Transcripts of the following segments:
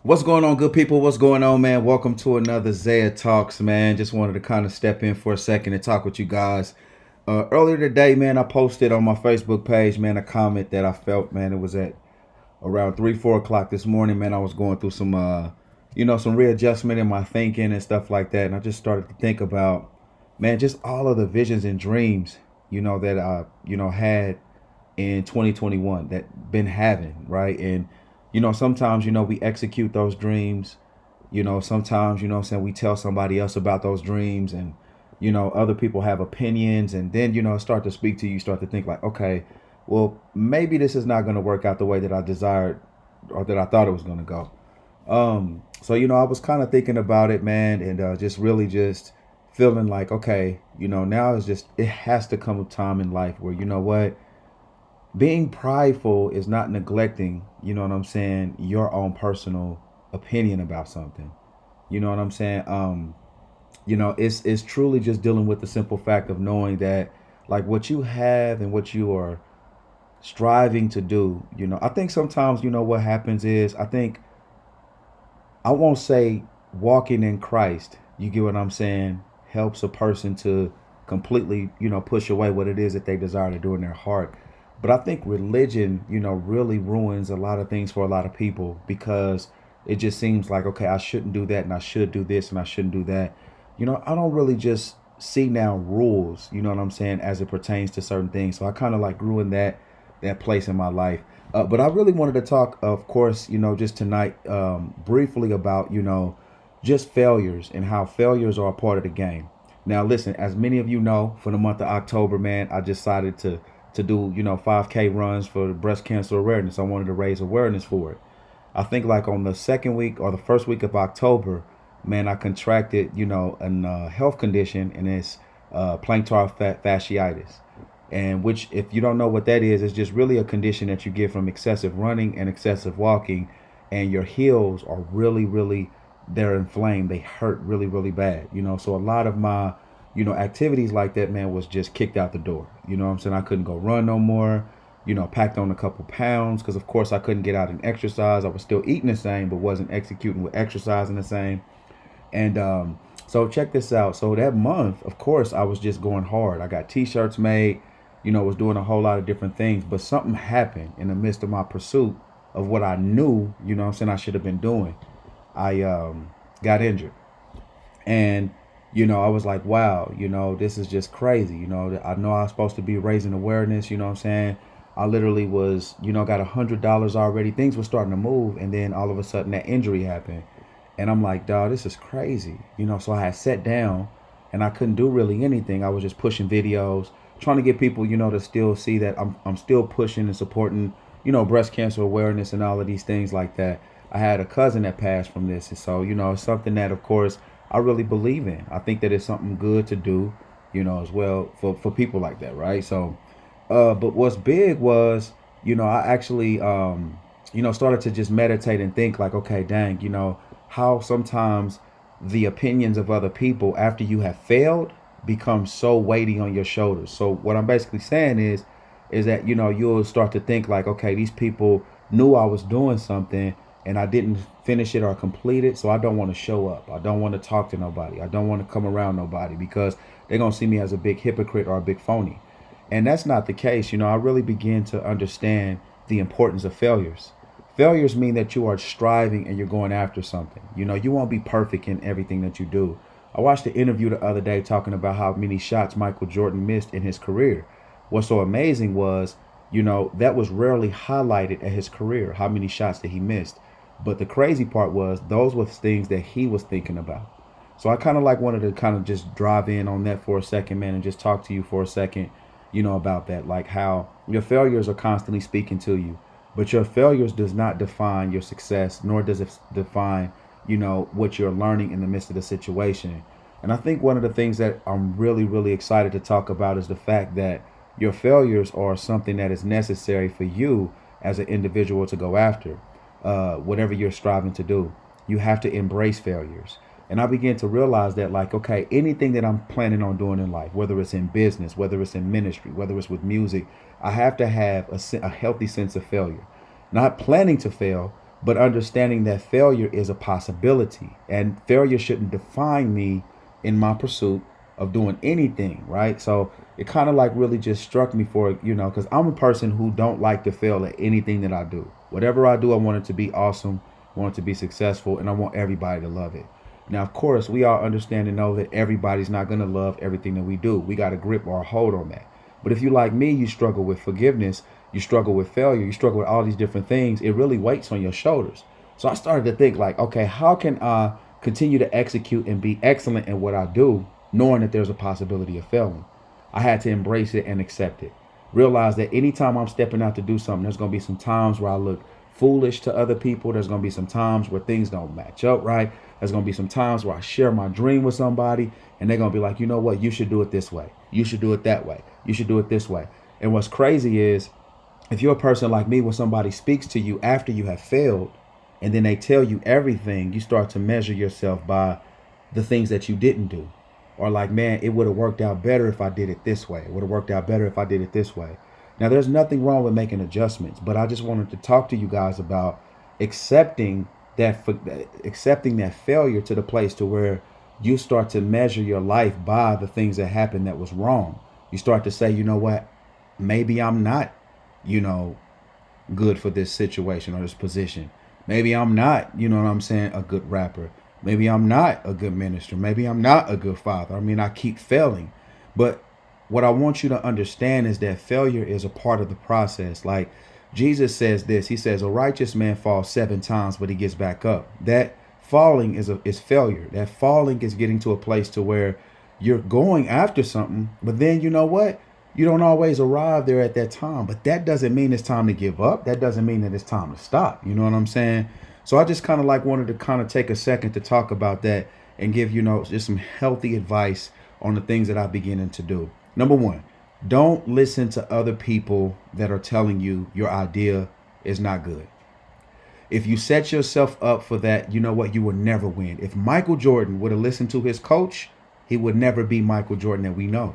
What's going on, good people? What's going on, man? Welcome to another Zaya Talks, man. Just wanted to kind of step in for a second and talk with you guys. Earlier today, man, I posted on my Facebook page, man, a comment that I felt, man. It was at around 3, 4 o'clock this morning, man. I was going through some readjustment in my thinking and stuff like that, and I just started to think about, man, just all of the visions and dreams, that I, had in 2021 that been having, right? And sometimes we execute those dreams. Sometimes what I'm saying, we tell somebody else about those dreams, and other people have opinions, and then start to speak to you, start to think like, okay, well, maybe this is not going to work out the way that I desired or that I thought it was going to go. So I was kind of thinking about it, man, and just really just feeling like, okay, now it's just, it has to come a time in life where, what, being prideful is not neglecting, what I'm saying, your own personal opinion about something. You know what I'm saying? It's truly just dealing with the simple fact of knowing that, like, what you have and what you are striving to do, I think sometimes, what happens is, I won't say walking in Christ, you get what I'm saying, helps a person to completely, push away what it is that they desire to do in their heart. But I think religion, really ruins a lot of things for a lot of people because it just seems like, okay, I shouldn't do that and I should do this and I shouldn't do that. I don't really just see now rules, you know what I'm saying, as it pertains to certain things. So I kind of like grew in that place in my life. But I really wanted to talk, of course, just tonight, briefly about, just failures and how failures are a part of the game. Now, listen, as many of you know, for the month of October, man, I decided to do, 5K runs for breast cancer awareness. I wanted to raise awareness for it. I think like on the second week or the first week of October, man, I contracted, a health condition, and it's plantar fasciitis. And which, if you don't know what that is, it's just really a condition that you get from excessive running and excessive walking, and your heels are really, really, they're inflamed. They hurt really, really bad. So a lot of my, activities like that, man, was just kicked out the door. You know what I'm saying? I couldn't go run no more. Packed on a couple pounds because, of course, I couldn't get out and exercise. I was still eating the same, but wasn't executing with exercising the same. And so check this out. So that month, of course, I was just going hard. I got T-shirts made, was doing a whole lot of different things. But something happened in the midst of my pursuit of what I knew, what I'm saying, I should have been doing. I got injured. And, I was like, wow, this is just crazy. I know I was supposed to be raising awareness, what I'm saying. I literally was, got $100 already. Things were starting to move. And then all of a sudden that injury happened. And I'm like, dog, this is crazy. So I had sat down and I couldn't do really anything. I was just pushing videos, trying to get people, to still see that I'm still pushing and supporting, breast cancer awareness and all of these things like that. I had a cousin that passed from this. And so, it's something that, of course, I really believe in. I think that it's something good to do, as well for people like that, right? So, but what's big was, I actually, started to just meditate and think like, okay, dang, how sometimes the opinions of other people after you have failed become so weighty on your shoulders. So what I'm basically saying is that, you'll start to think like, okay, these people knew I was doing something and I didn't finish it or complete it. So I don't want to show up. I don't want to talk to nobody. I don't want to come around nobody because they're going to see me as a big hypocrite or a big phony. And that's not the case. I really begin to understand the importance of failures. Failures mean that you are striving and you're going after something. You won't be perfect in everything that you do. I watched an interview the other day talking about how many shots Michael Jordan missed in his career. What's so amazing was, that was rarely highlighted at his career, how many shots that he missed. But the crazy part was those were things that he was thinking about. So I kind of like wanted to kind of just drive in on that for a second, man, and just talk to you for a second, about that, like how your failures are constantly speaking to you. But your failures does not define your success, nor does it define, what you're learning in the midst of the situation. And I think one of the things that I'm really, really excited to talk about is the fact that your failures are something that is necessary for you as an individual to go after, whatever you're striving to do. You have to embrace failures. And I began to realize that, like, okay, anything that I'm planning on doing in life, whether it's in business, whether it's in ministry, whether it's with music, I have to have a healthy sense of failure. Not planning to fail, but understanding that failure is a possibility and failure shouldn't define me in my pursuit of doing anything, right? So it kind of like really just struck me for, because I'm a person who don't like to fail at anything that I do. Whatever I do, I want it to be awesome, I want it to be successful, and I want everybody to love it. Now, of course, we all understand and know that everybody's not going to love everything that we do. We got to grip our hold on that. But if you like me, you struggle with forgiveness, you struggle with failure, you struggle with all these different things, it really weights on your shoulders. So I started to think like, okay, how can I continue to execute and be excellent in what I do, knowing that there's a possibility of failing? I had to embrace it and accept it. Realize that anytime I'm stepping out to do something, there's going to be some times where I look foolish to other people. There's going to be some times where things don't match up right. There's going to be some times where I share my dream with somebody and they're going to be like, you know what, you should do it this way. You should do it that way. You should do it this way. And what's crazy is if you're a person like me, when somebody speaks to you after you have failed and then they tell you everything, you start to measure yourself by the things that you didn't do. Or like, man, it would have worked out better if I did it this way. It would have worked out better if I did it this way. Now, there's nothing wrong with making adjustments, but I just wanted to talk to you guys about accepting that failure to the place to where you start to measure your life by the things that happened that was wrong. You start to say, you know what, maybe I'm not, good for this situation or this position. Maybe I'm not, a good rapper. Maybe I'm not a good minister. Maybe I'm not a good father. I mean, I keep failing. But what I want you to understand is that failure is a part of the process. Like Jesus says this, he says, a righteous man falls 7 times, but he gets back up. That falling is failure. That falling is getting to a place to where you're going after something, but then you know what? You don't always arrive there at that time, but that doesn't mean it's time to give up. That doesn't mean that it's time to stop. You know what I'm saying? So I just kind of like wanted to kind of take a second to talk about that and give, just some healthy advice on the things that I'm beginning to do. Number 1, don't listen to other people that are telling you your idea is not good. If you set yourself up for that, you know what? You will never win. If Michael Jordan would have listened to his coach, he would never be Michael Jordan that we know.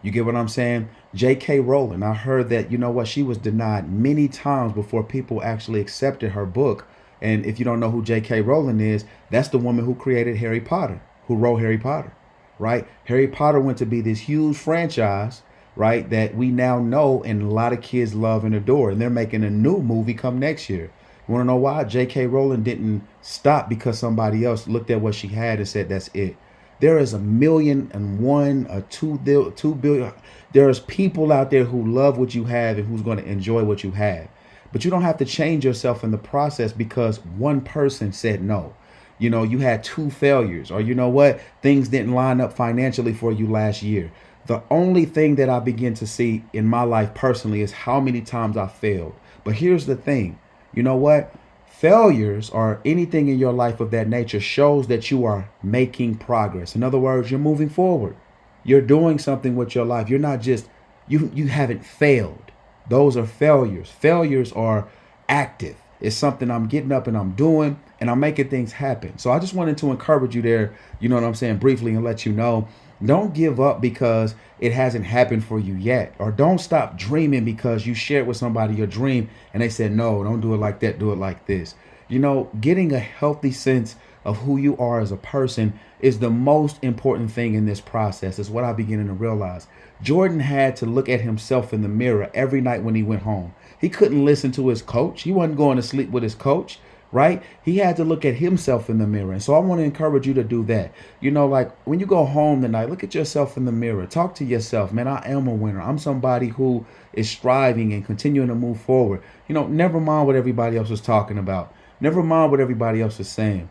You get what I'm saying? J.K. Rowling, I heard that, she was denied many times before people actually accepted her book. And if you don't know who J.K. Rowling is, that's the woman who created Harry Potter, who wrote Harry Potter, right? Harry Potter went to be this huge franchise, right, that we now know and a lot of kids love and adore. And they're making a new movie come next year. You want to know why? J.K. Rowling didn't stop because somebody else looked at what she had and said, that's it. There is 1,000,001, a 2 billion. There's people out there who love what you have and who's going to enjoy what you have. But you don't have to change yourself in the process because one person said no. You had 2 failures, or you know what? Things didn't line up financially for you last year. The only thing that I begin to see in my life personally is how many times I failed. But here's the thing. You know what? Failures or anything in your life of that nature shows that you are making progress. In other words, you're moving forward. You're doing something with your life. You're not just, you haven't failed. Those are failures. Failures are active. It's something I'm getting up and I'm doing and I'm making things happen. So I just wanted to encourage you there, you know what I'm saying, briefly, and let you know, don't give up because it hasn't happened for you yet. Or don't stop dreaming because you shared with somebody your dream and they said, no, don't do it like that. Do it like this. Getting a healthy sense of who you are as a person is the most important thing in this process. Is what I'm beginning to realize. Jordan had to look at himself in the mirror every night when he went home. He couldn't listen to his coach. He wasn't going to sleep with his coach, right? He had to look at himself in the mirror. And so I want to encourage you to do that. Like when you go home tonight, look at yourself in the mirror. Talk to yourself, man, I am a winner. I'm somebody who is striving and continuing to move forward. Never mind what everybody else is talking about. Never mind what everybody else is saying,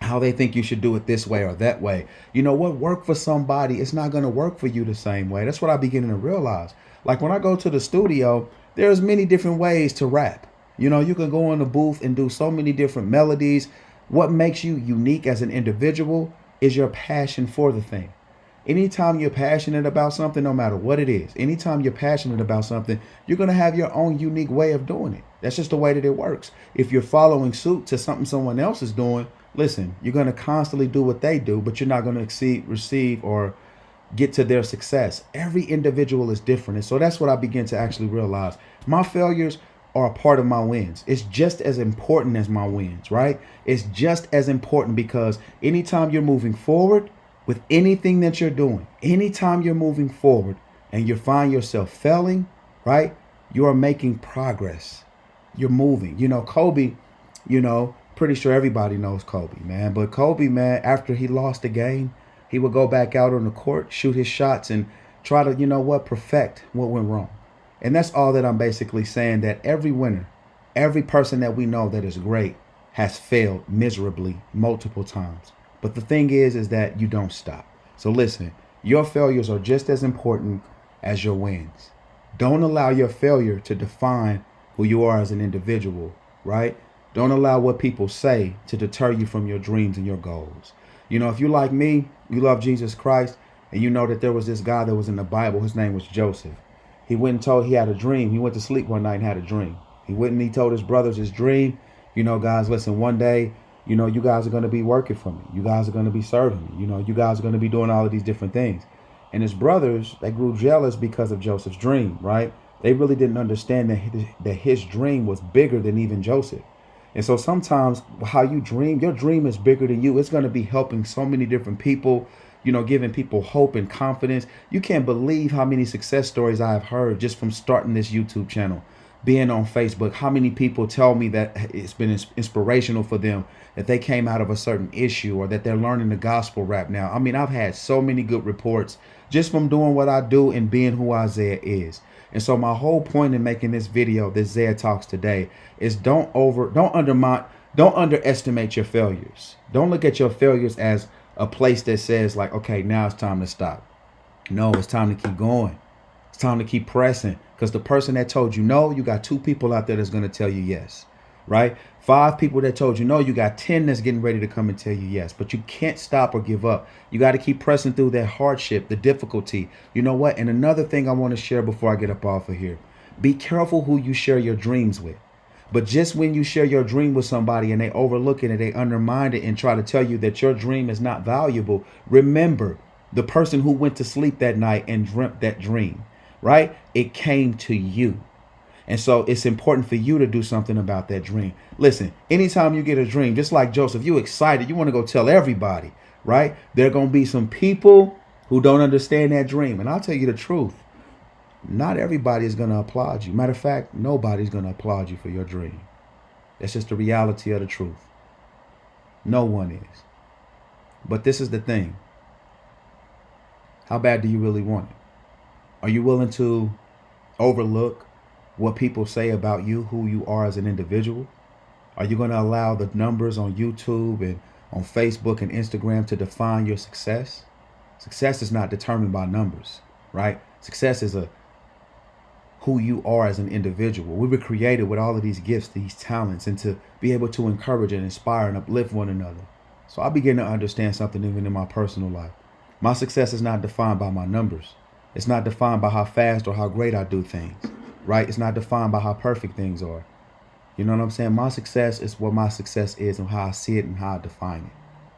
how they think you should do it this way or that way. What worked for somebody, it's not going to work for you the same way. That's what I'm beginning to realize. Like when I go to the studio, there's many different ways to rap. You can go in the booth and do so many different melodies. What makes you unique as an individual is your passion for the thing. Anytime you're passionate about something, no matter what it is, anytime you're passionate about something, you're going to have your own unique way of doing it. That's just the way that it works. If you're following suit to something someone else is doing, listen, you're going to constantly do what they do, but you're not going to receive or get to their success. Every individual is different. And so that's what I begin to actually realize. My failures are a part of my wins. It's just as important as my wins, right? It's just as important because anytime you're moving forward with anything that you're doing, anytime you're moving forward and you find yourself failing, right? You are making progress. You're moving. Kobe, pretty sure everybody knows Kobe, man. But Kobe, man, after he lost the game, he would go back out on the court, shoot his shots, and try to, perfect what went wrong. And that's all that I'm basically saying, that every winner, every person that we know that is great has failed miserably multiple times. But the thing is that you don't stop. So listen, your failures are just as important as your wins. Don't allow your failure to define who you are as an individual, right? Don't allow what people say to deter you from your dreams and your goals. If you like me, you love Jesus Christ, and you know that there was this guy that was in the Bible. His name was Joseph. He went and told he had a dream. He went to sleep one night and had a dream. He went and he told his brothers his dream. Guys, listen, one day, you guys are going to be working for me. You guys are going to be serving me. You guys are going to be doing all of these different things. And his brothers, they grew jealous because of Joseph's dream, right? They really didn't understand that his dream was bigger than even Joseph. And so sometimes how you dream, your dream is bigger than you. It's going to be helping so many different people, giving people hope and confidence. You can't believe how many success stories I have heard just from starting this YouTube channel, being on Facebook. How many people tell me that it's been inspirational for them, that they came out of a certain issue or that they're learning the gospel rap now. I mean, I've had so many good reports just from doing what I do and being who Isaiah is. And so my whole point in making this video, this Zaya Talks today, is don't underestimate your failures. Don't look at your failures as a place that says like, okay, now it's time to stop. No, it's time to keep going. It's time to keep pressing, because the person that told you no, you got 2 people out there that's going to tell you yes, right? 5 people that told you no, you got 10 that's getting ready to come and tell you yes. But you can't stop or give up. You got to keep pressing through that hardship, the difficulty. You know what? And another thing I want to share before I get up off of here, be careful who you share your dreams with. But just when you share your dream with somebody and they overlook it and they undermine it and try to tell you that your dream is not valuable, remember the person who went to sleep that night and dreamt that dream, right? It came to you. And so it's important for you to do something about that dream. Listen, anytime you get a dream, just like Joseph, you excited, you want to go tell everybody, right? There are going to be some people who don't understand that dream. And I'll tell you the truth. Not everybody is going to applaud you. Matter of fact, nobody's going to applaud you for your dream. That's just the reality of the truth. No one is. But this is the thing. How bad do you really want it? Are you willing to overlook what people say about you, who you are as an individual? Are you going to allow the numbers on YouTube and on Facebook and Instagram to define your success? Success is not determined by numbers, right? Success is who you are as an individual. We were created with all of these gifts, these talents, and to be able to encourage and inspire and uplift one another. So I begin to understand something even in my personal life. My success is not defined by my numbers. It's not defined by how fast or how great I do things, right? It's not defined by how perfect things are. You know what I'm saying? My success is what my success is and how I see it and how I define it.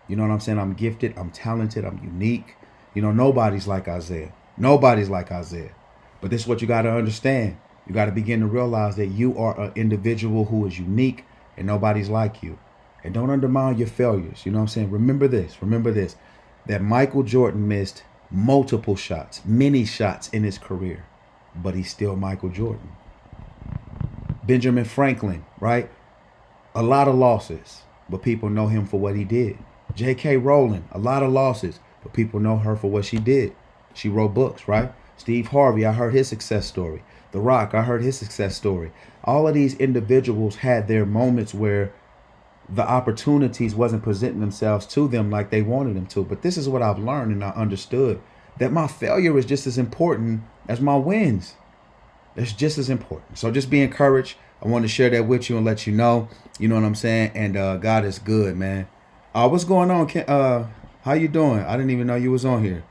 You know what I'm saying? I'm gifted, I'm talented, I'm unique. Nobody's like Isaiah. Nobody's like Isaiah. But this is what you got to understand. You got to begin to realize that you are an individual who is unique and nobody's like you. And don't undermine your failures. You know what I'm saying? Remember this, that Michael Jordan missed multiple shots, many shots in his career, but he's still Michael Jordan. Benjamin Franklin, right? A lot of losses, but people know him for what he did. J.K. Rowling, a lot of losses, but people know her for what she did. She wrote books, right? Steve Harvey, I heard his success story. The Rock, I heard his success story. All of these individuals had their moments where the opportunities wasn't presenting themselves to them like they wanted them to. But this is what I've learned and I understood, that my failure is just as important as my wins. It's just as important. So just be encouraged. I want to share that with you and let you know what I'm saying? And God is good, man. What's going on? How you doing? I didn't even know you was on here.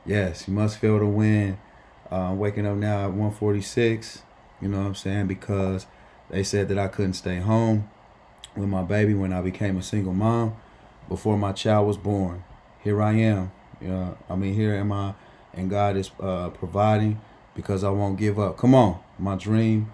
Yes, you must feel the wind. Waking up now at 1:46, you know what I'm saying? Because they said that I couldn't stay home with my baby when I became a single mom before my child was born. Here I am. Here am I, and God is providing because I won't give up. Come on, my dream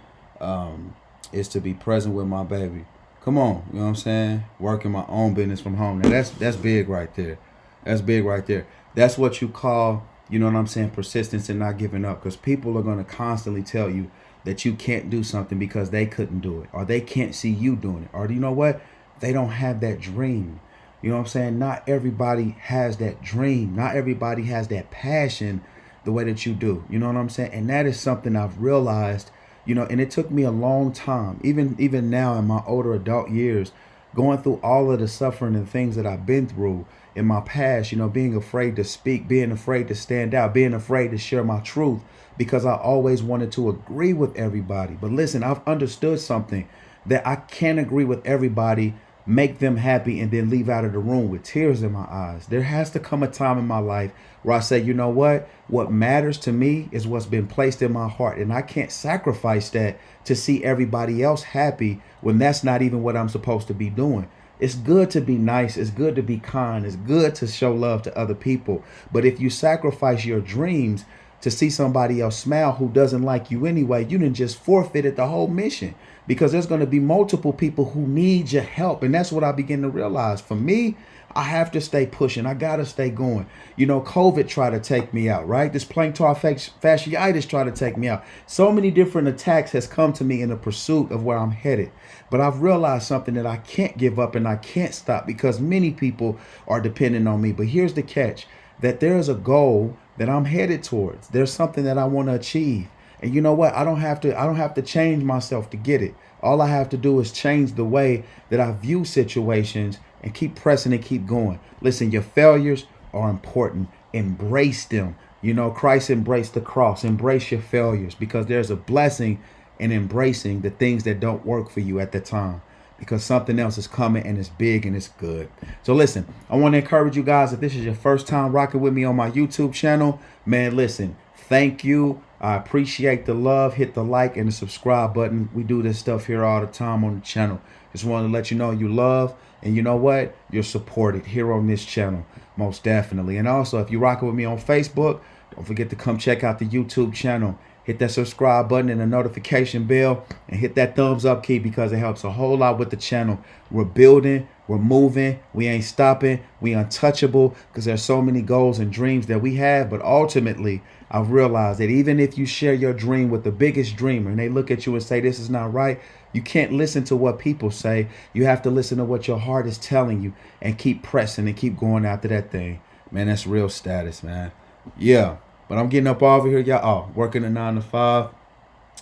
is to be present with my baby. Come on, you know what I'm saying? Working my own business from home. Now that's big right there. That's big right there. That's what you call, you know what I'm saying, persistence and not giving up. Because people are gonna constantly tell you that you can't do something because they couldn't do it, or they can't see you doing it, or you know what? They don't have that dream. You know what I'm saying? Not everybody has that dream. Not everybody has that passion the way that you do. You know what I'm saying? And that is something I've realized, you know, and it took me a long time, even now in my older adult years, going through all of the suffering and things that I've been through in my past, you know, being afraid to speak, being afraid to stand out, being afraid to share my truth because I always wanted to agree with everybody. But listen, I've understood something, that I can't agree with everybody, make them happy, and then leave out of the room with tears in my eyes. There has to come a time in my life where I say, you know what matters to me is what's been placed in my heart, and I can't sacrifice that to see everybody else happy when that's not even what I'm supposed to be doing. It's good to be nice, it's good to be kind, it's good to show love to other people, but if you sacrifice your dreams to see somebody else smile who doesn't like you anyway, you done just forfeited the whole mission, because there's going to be multiple people who need your help. And that's what I begin to realize. For me, I have to stay pushing. I got to stay going. You know, COVID tried to take me out, right? This plantar fasciitis tried to take me out. So many different attacks has come to me in the pursuit of where I'm headed. But I've realized something, that I can't give up and I can't stop, because many people are depending on me. But here's the catch, that there's a goal that I'm headed towards. There's something that I want to achieve. And you know what? I don't have to change myself to get it. All I have to do is change the way that I view situations and keep pressing and keep going. Listen, your failures are important. Embrace them. You know, Christ embraced the cross. Embrace your failures, because there's a blessing in embracing the things that don't work for you at the time, because something else is coming and it's big and it's good. So listen, I want to encourage you guys, if this is your first time rocking with me on my YouTube channel, man, listen, thank you. I appreciate the love. Hit the like and the subscribe button. We do this stuff here all the time on the channel. Just wanted to let you know you love, and you know what? You're supported here on this channel, most definitely. And also, if you're rocking with me on Facebook, don't forget to come check out the YouTube channel. Hit that subscribe button and the notification bell, and hit that thumbs up key, because it helps a whole lot with the channel. We're building, we're moving, we ain't stopping, we untouchable, because there's so many goals and dreams that we have. But ultimately, I've realized that even if you share your dream with the biggest dreamer and they look at you and say, this is not right, you can't listen to what people say. You have to listen to what your heart is telling you and keep pressing and keep going after that thing. Man, that's real status, man. Yeah. But I'm getting up over here, y'all. Working a 9 to 5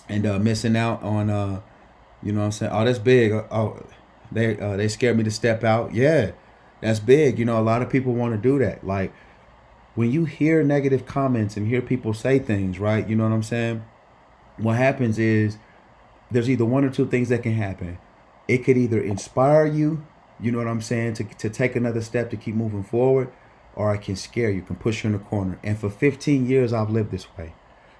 and missing out on, you know what I'm saying? Oh, that's big. They scared me to step out. Yeah, that's big. You know, a lot of people want to do that. Like, when you hear negative comments and hear people say things, right? You know what I'm saying? What happens is there's either one or two things that can happen. It could either inspire you, you know what I'm saying, to take another step to keep moving forward, or it can scare you, can push you in the corner. And for 15 years, I've lived this way.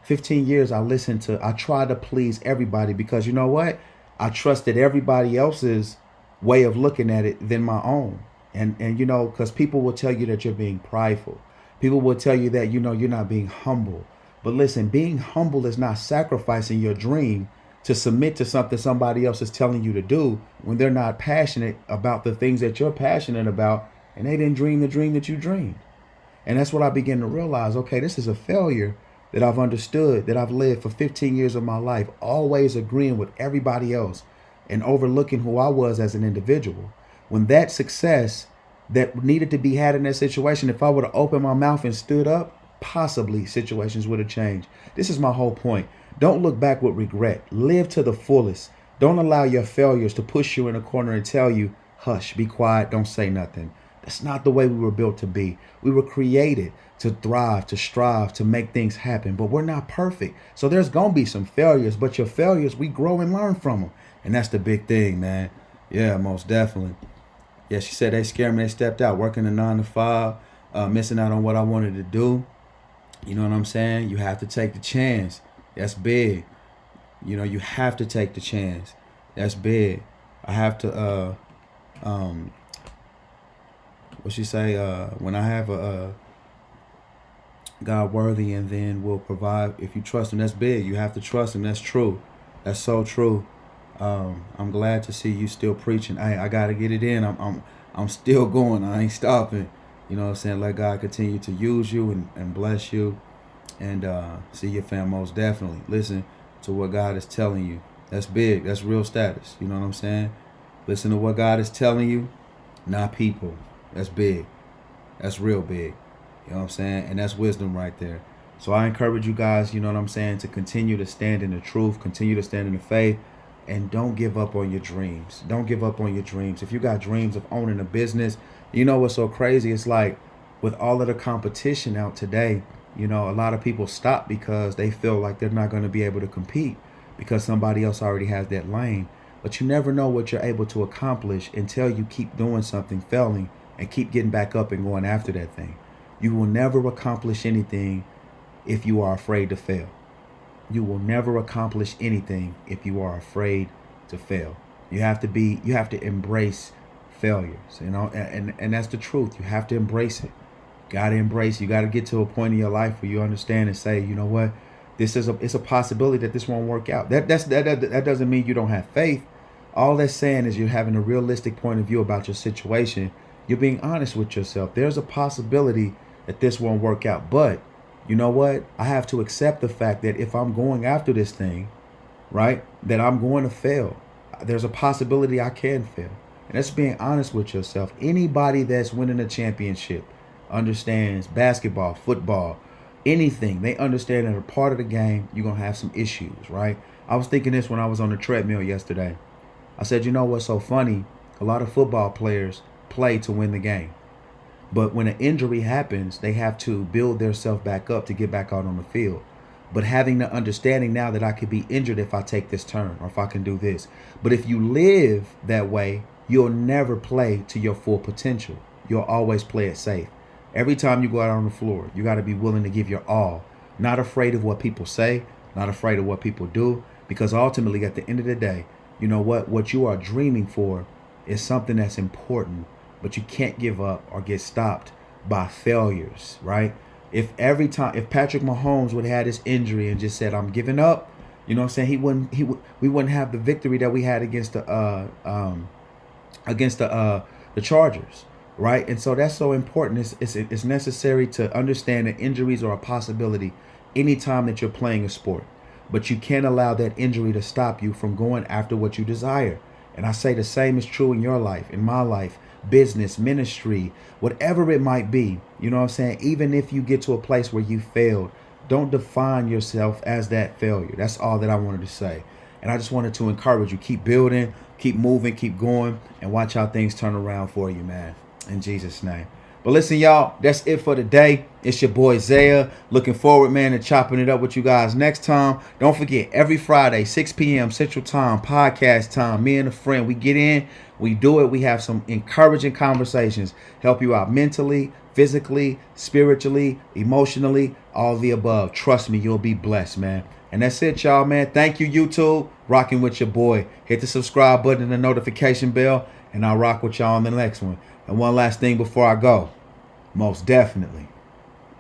15 years, I try to please everybody, because you know what? I trusted everybody else's way of looking at it than my own. And you know, because people will tell you that you're being prideful. People will tell you that, you know, you're not being humble. But listen, being humble is not sacrificing your dream to submit to something somebody else is telling you to do when they're not passionate about the things that you're passionate about, and they didn't dream the dream that you dreamed. And that's what I began to realize. Okay, this is a failure that I've understood, that I've lived for 15 years of my life, always agreeing with everybody else and overlooking who I was as an individual. When that success that needed to be had in that situation, if I would have opened my mouth and stood up, possibly situations would have changed. This is my whole point. Don't look back with regret. Live to the fullest. Don't allow your failures to push you in a corner and tell you, hush, be quiet, don't say nothing. That's not the way we were built to be. We were created to thrive, to strive, to make things happen, but we're not perfect. So there's going to be some failures, but your failures, we grow and learn from them. And that's the big thing, man. Yeah, most definitely. Yeah, she said they scared me. They stepped out, working a 9 to 5, missing out on what I wanted to do. You know what I'm saying? You have to take the chance. That's big. You know, you have to take the chance. That's big. I have to, what she say? When I have a God worthy, and then will provide if you trust him. That's big. You have to trust him. That's true. That's so true. I'm glad to see you still preaching. I gotta get it in. I'm still going. I ain't stopping. You know what I'm saying? Let God continue to use you and bless you, and see your fam most definitely. Listen to what God is telling you. That's big. That's real status. You know what I'm saying? Listen to what God is telling you, not people. That's big. That's real big. You know what I'm saying? And that's wisdom right there. So I encourage you guys, you know what I'm saying, to continue to stand in the truth, continue to stand in the faith, and don't give up on your dreams. Don't give up on your dreams. If you got dreams of owning a business, you know what's so crazy? It's like with all of the competition out today, you know, a lot of people stop because they feel like they're not going to be able to compete because somebody else already has that lane. But you never know what you're able to accomplish until you keep doing something, failing, and keep getting back up and going after that thing. You will never accomplish anything if you are afraid to fail. You will never accomplish anything if you are afraid to fail. You have to embrace failures, you know, and that's the truth. You have to embrace it. You got to get to a point in your life where you understand and say, you know what, it's a possibility that this won't work out. That doesn't mean you don't have faith. All that's saying is you're having a realistic point of view about your situation. You're being honest with yourself. There's a possibility that this won't work out, but you know what? I have to accept the fact that if I'm going after this thing, right, that I'm going to fail. There's a possibility I can fail. And that's being honest with yourself. Anybody that's winning a championship understands basketball, football, anything. They understand that a part of the game, you're going to have some issues, right? I was thinking this when I was on the treadmill yesterday. I said, you know what's so funny? A lot of football players play to win the game. But when an injury happens, they have to build themselves back up to get back out on the field. But having the understanding now that I could be injured if I take this turn or if I can do this. But if you live that way, you'll never play to your full potential. You'll always play it safe. Every time you go out on the floor, you got to be willing to give your all. Not afraid of what people say, not afraid of what people do. Because ultimately, at the end of the day, you know what you are dreaming for is something that's important. But you can't give up or get stopped by failures, right? If Patrick Mahomes would have had his injury and just said, I'm giving up, you know what I'm saying? We wouldn't have the victory that we had against the Chargers, right? And so that's so important. It's necessary to understand that injuries are a possibility anytime that you're playing a sport. But you can't allow that injury to stop you from going after what you desire. And I say the same is true in your life, in my life, business, ministry, whatever it might be. You know what I'm saying? Even if you get to a place where you failed, don't define yourself as that failure. That's all that I wanted to say. And I just wanted to encourage you. Keep building, keep moving, keep going, and watch how things turn around for you, man. In Jesus' name. But listen, y'all, that's it for today. It's your boy Zaya. Looking forward, man, to chopping it up with you guys next time. Don't forget, every Friday, 6 p.m. Central Time, podcast time. Me and a friend, we get in, we do it. We have some encouraging conversations. Help you out mentally, physically, spiritually, emotionally, all the above. Trust me, you'll be blessed, man. And that's it, y'all, man. Thank you, YouTube. Rocking with your boy. Hit the subscribe button and the notification bell, and I'll rock with y'all on the next one. And one last thing before I go. Most definitely,